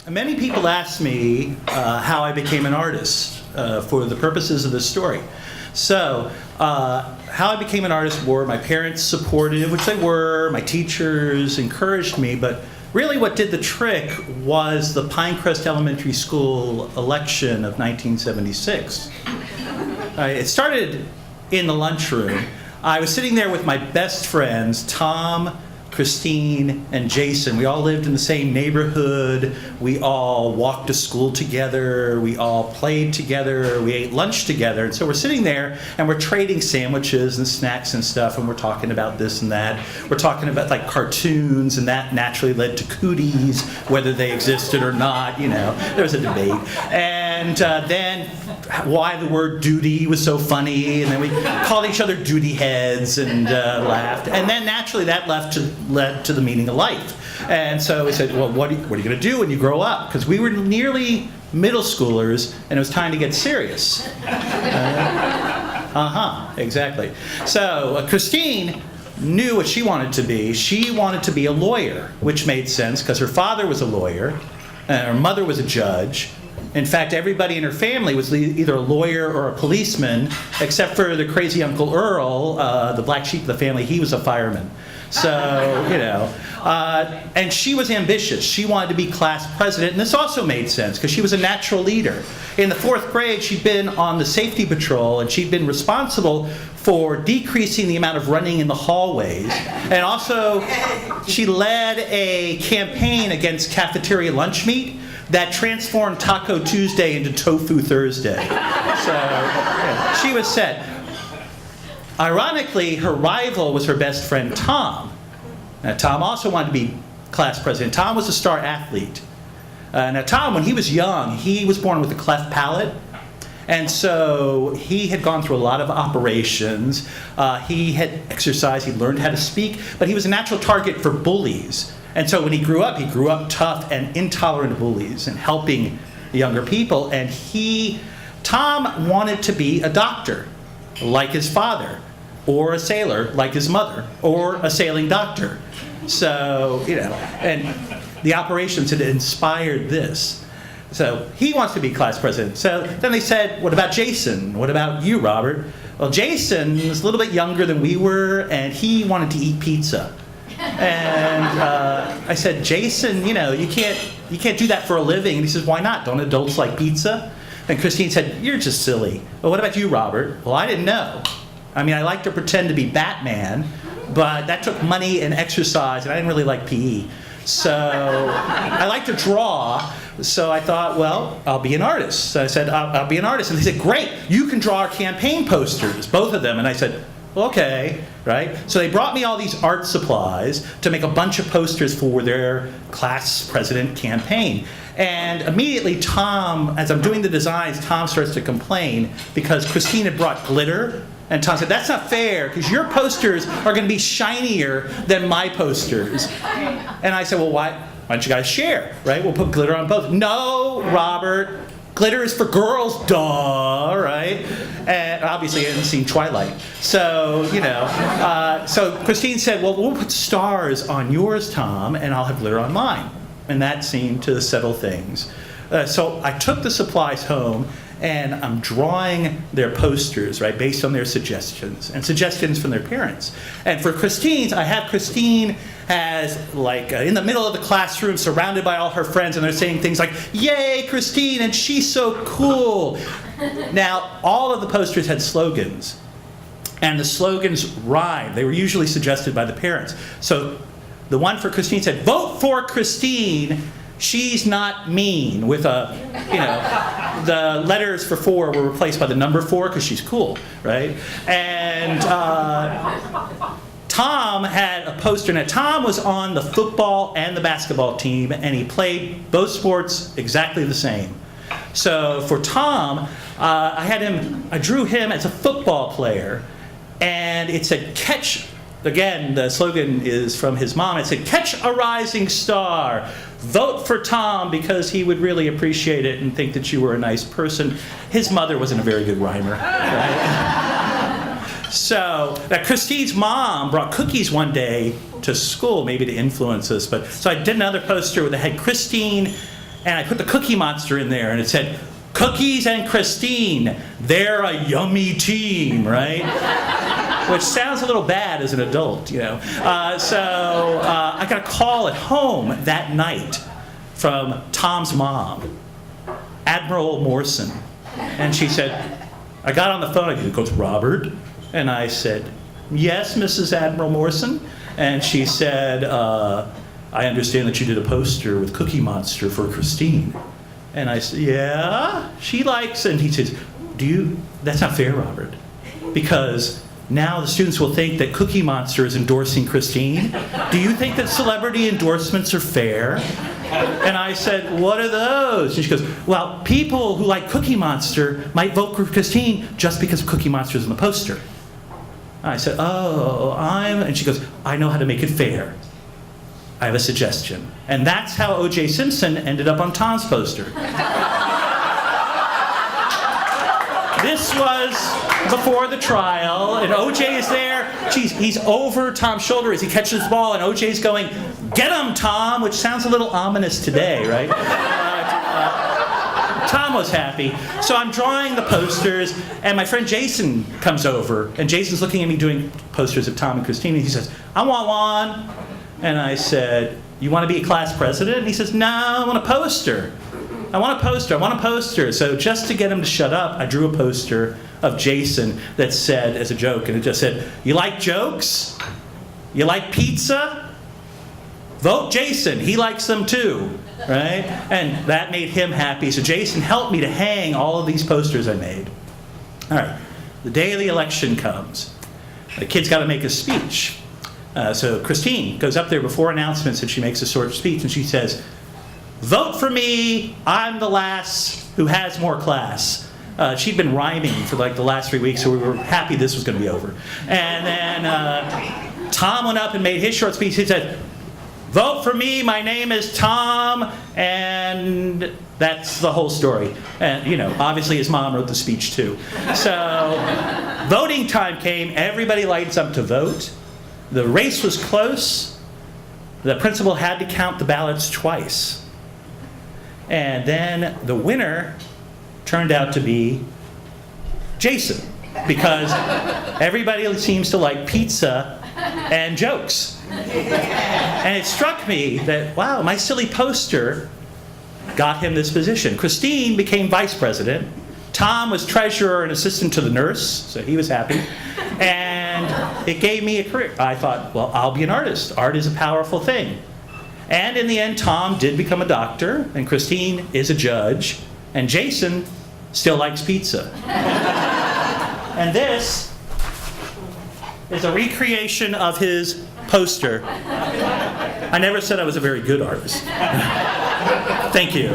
Many people ask me how I became an artist for the purposes of this story. So, how I became an artist were my parents supported, which they were, my teachers encouraged me, but really what did the trick was the Pinecrest Elementary School election of 1976. It started in the lunchroom. I was sitting there with my best friends, Tom, Christine, and Jason. We all lived in the same neighborhood. We all walked to school together. We all played together. We ate lunch together. And so we're sitting there and we're trading sandwiches and snacks and stuff, and we're talking about this and that. We're talking about like cartoons, and that naturally led to cooties, whether they existed or not. You know, there was a debate. And then why the word duty was so funny, and then we called each other duty heads and laughed. And then naturally that led to the meaning of life. And so we said, well, what are you going to do when you grow up? Because we were nearly middle schoolers, and it was time to get serious. Exactly. So Christine knew what she wanted to be. She wanted to be a lawyer, which made sense because her father was a lawyer, and her mother was a judge. In fact, everybody in her family was either a lawyer or a policeman, except for the crazy Uncle Earl, the black sheep of the family. He was a fireman. So, you know, and she was ambitious. She wanted to be class president, and this also made sense because she was a natural leader. In the 4th grade, she'd been on the safety patrol, and she'd been responsible for decreasing the amount of running in the hallways. And also, she led a campaign against cafeteria lunch meat that transformed Taco Tuesday into Tofu Thursday. So, yeah, she was set. Ironically, her rival was her best friend, Tom. Now, Tom also wanted to be class president. Tom was a star athlete. Now, Tom, when he was young, he was born with a cleft palate. And so he had gone through a lot of operations. He had exercised, he learned how to speak, but he was a natural target for bullies. And so when he grew up tough and intolerant of bullies and helping younger people. And Tom wanted to be a doctor, like his father, or a sailor, like his mother, or a sailing doctor. So, you know, and the operations had inspired this. So he wants to be class president. So then they said, what about Jason? What about you, Robert? Well, Jason was a little bit younger than we were, and he wanted to eat pizza. And I said, Jason, you know, you can't do that for a living. And he says, why not? Don't adults like pizza? And Christine said, you're just silly. Well, what about you, Robert? Well, I didn't know. I mean, I like to pretend to be Batman, but that took money and exercise, and I didn't really like PE. So I like to draw, so I thought, well, I'll be an artist. So I said, I'll be an artist. And they said, great, you can draw our campaign posters, both of them. And I said, okay, right? So they brought me all these art supplies to make a bunch of posters for their class president campaign. And immediately Tom, as I'm doing the designs, Tom starts to complain because Christine had brought glitter. And Tom said, that's not fair, because your posters are going to be shinier than my posters. And I said, well, why don't you guys share, right? We'll put glitter on both. No, Robert, glitter is for girls, duh, right? And obviously I hadn't seen Twilight. So, you know, so Christine said, well, we'll put stars on yours, Tom, and I'll have glitter on mine. And that seemed to settle things. So I took the supplies home, and I'm drawing their posters, right, based on their suggestions, and suggestions from their parents. And for Christine's, I have Christine as, like, in the middle of the classroom, surrounded by all her friends, and they're saying things like, yay, Christine, and she's so cool. Now, all of the posters had slogans, and the slogans rhymed. They were usually suggested by the parents. So the one for Christine said, vote for Christine, she's not mean, with a, you know, the letters for 4 were replaced by the number 4 because she's cool, right? And Tom had a poster. Now, Tom was on the football and the basketball team, and he played both sports exactly the same. So for Tom, I drew him as a football player, and it said, catch, again, the slogan is from his mom. It said, catch a rising star. Vote for Tom because he would really appreciate it and think that you were a nice person. His mother wasn't a very good rhymer. Right? So Christine's mom brought cookies one day to school, maybe to influence us. So I did another poster that had Christine And I put the Cookie Monster in there, and it said, Cookies and Christine, they're a yummy team, right? Which sounds a little bad as an adult, you know. So I got a call at home that night from Tom's mom, Admiral Morrison. And she said, I got on the phone, I go, Robert? And I said, yes, Mrs. Admiral Morrison. And she said, I understand that you did a poster with Cookie Monster for Christine. And I said, yeah, she likes, and he says, that's not fair, Robert, because now the students will think that Cookie Monster is endorsing Christine. Do you think that celebrity endorsements are fair? And I said, what are those? And she goes, well, people who like Cookie Monster might vote for Christine just because Cookie Monster is on the poster. I said, and she goes, I know how to make it fair. I have a suggestion. And that's how O.J. Simpson ended up on Tom's poster. This was before the trial, and O.J. is there. He's over Tom's shoulder as he catches the ball, and O.J.'s going, get him, Tom, which sounds a little ominous today, right? Tom was happy. So I'm drawing the posters, and my friend Jason comes over, and Jason's looking at me doing posters of Tom and Christine, and he says, I want one. And I said, you want to be a class president? And he says, no, I want a poster. I want a poster. So just to get him to shut up, I drew a poster of Jason that said, as a joke, and it just said, you like jokes? You like pizza? Vote Jason. He likes them too, right? And that made him happy. So Jason helped me to hang all of these posters I made. All right, the day of the election comes. The kid's got to make a speech. So Christine goes up there before announcements and she makes a short speech and she says, vote for me, I'm the lass who has more class. She'd been rhyming for like the last 3 weeks, so we were happy this was going to be over. And then Tom went up and made his short speech. He said, vote for me, my name is Tom, and that's the whole story. And, you know, obviously his mom wrote the speech too. So voting time came, everybody lights up to vote. The race was close. The principal had to count the ballots twice. And then the winner turned out to be Jason, because everybody seems to like pizza and jokes. And it struck me that, wow, my silly poster got him this position. Christine became vice president. Tom was treasurer and assistant to the nurse, so he was happy. And it gave me a career. I thought, well, I'll be an artist. Art is a powerful thing. And in the end, Tom did become a doctor, and Christine is a judge, and Jason still likes pizza. And this is a recreation of his poster. I never said I was a very good artist. Thank you.